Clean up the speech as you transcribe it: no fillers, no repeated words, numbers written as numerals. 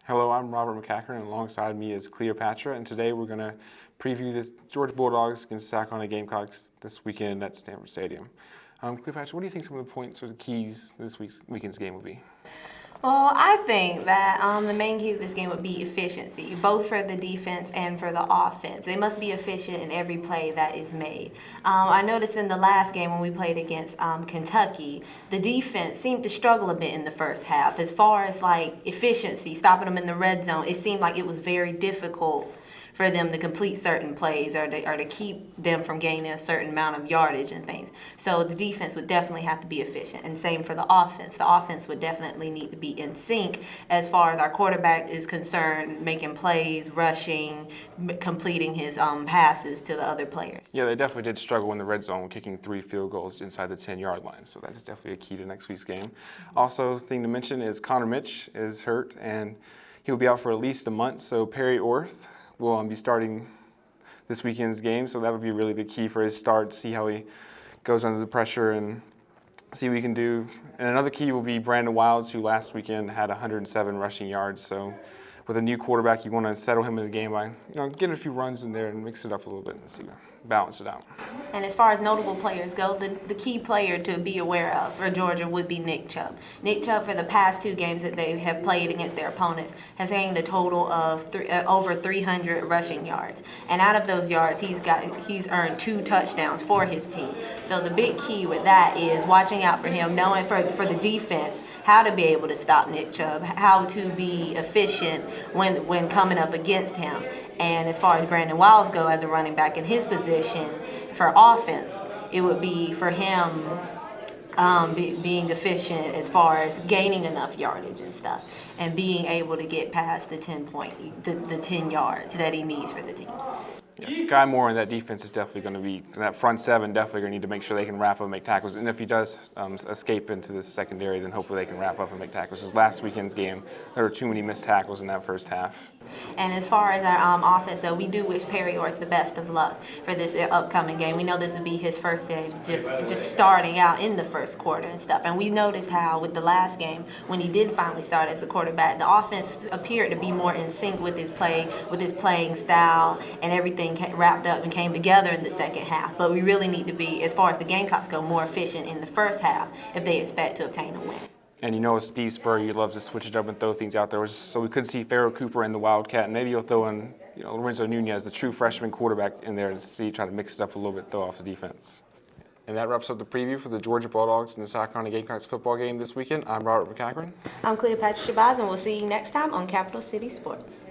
Hello, I'm Robert McCachren, and alongside me is Cleopatra, and today we're going to preview the Georgia Bulldogs against the Gamecocks this weekend at Stanford Stadium. Cleopatra, what do you think some of the points or the keys this weekend's game will be? Well, I think that the main key to this game would be efficiency, both for the defense and for the offense. They must be efficient in every play that is made. I noticed in the last game when we played against Kentucky, the defense seemed to struggle a bit in the first half. As far as like efficiency, stopping them in the red zone, it seemed like it was very difficult for them to complete certain plays or to keep them from gaining a certain amount of yardage and things. So the defense would definitely have to be efficient. And same for the offense. The offense would definitely need to be in sync as far as our quarterback is concerned, making plays, rushing, completing his passes to the other players. Yeah, they definitely did struggle in the red zone, kicking 3 field goals inside the 10-yard line. So that's definitely a key to next week's game. Also, thing to mention is Connor Mitch is hurt, and he'll be out for at least a month. So Perry Orth will be starting this weekend's game, so that would be a really big key for his start, see how he goes under the pressure and see what he can do. And another key will be Brandon Wilds, who last weekend had 107 rushing yards. So with a new quarterback, you want to settle him in the game by getting a few runs in there and mix it up a little bit and see balance it out. And as far as notable players go, the key player to be aware of for Georgia would be Nick Chubb. Nick Chubb, for the past 2 games that they have played against their opponents, has gained a total of over 300 rushing yards. And out of those yards, he's earned 2 touchdowns for his team. So the big key with that is watching out for him, knowing for the defense how to be able to stop Nick Chubb, how to be efficient when coming up against him. And as far as Brandon Wilds go as a running back in his position for offense, it would be for him being efficient as far as gaining enough yardage and stuff and being able to get past the 10 yards that he needs for the team. Yeah, Sky Moore and that defense is definitely going to be, that front 7 definitely going to need to make sure they can wrap up and make tackles. And if he does escape into the secondary, then hopefully they can wrap up and make tackles. Because last weekend's game, there were too many missed tackles in that first half. And as far as our offense, though, we do wish Perry Orth the best of luck for this upcoming game. We know this will be his first game, just starting out in the first quarter and stuff. And we noticed how with the last game, when he did finally start as a quarterback, the offense appeared to be more in sync with his play, with his playing style, and everything wrapped up and came together in the second half. But we really need to be, as far as the Gamecocks go, more efficient in the first half if they expect to obtain a win. And Steve Spurrier, he loves to switch it up and throw things out there. So we could see Pharaoh Cooper in the Wildcat, and maybe he'll throw in Lorenzo Nunez, the true freshman quarterback, in there to try to mix it up a little bit, throw off the defense. And that wraps up the preview for the Georgia Bulldogs and the SGTV Gamecocks football game this weekend. I'm Robert McCachren. I'm Cleopatra Shabazz, and we'll see you next time on Capital City Sports.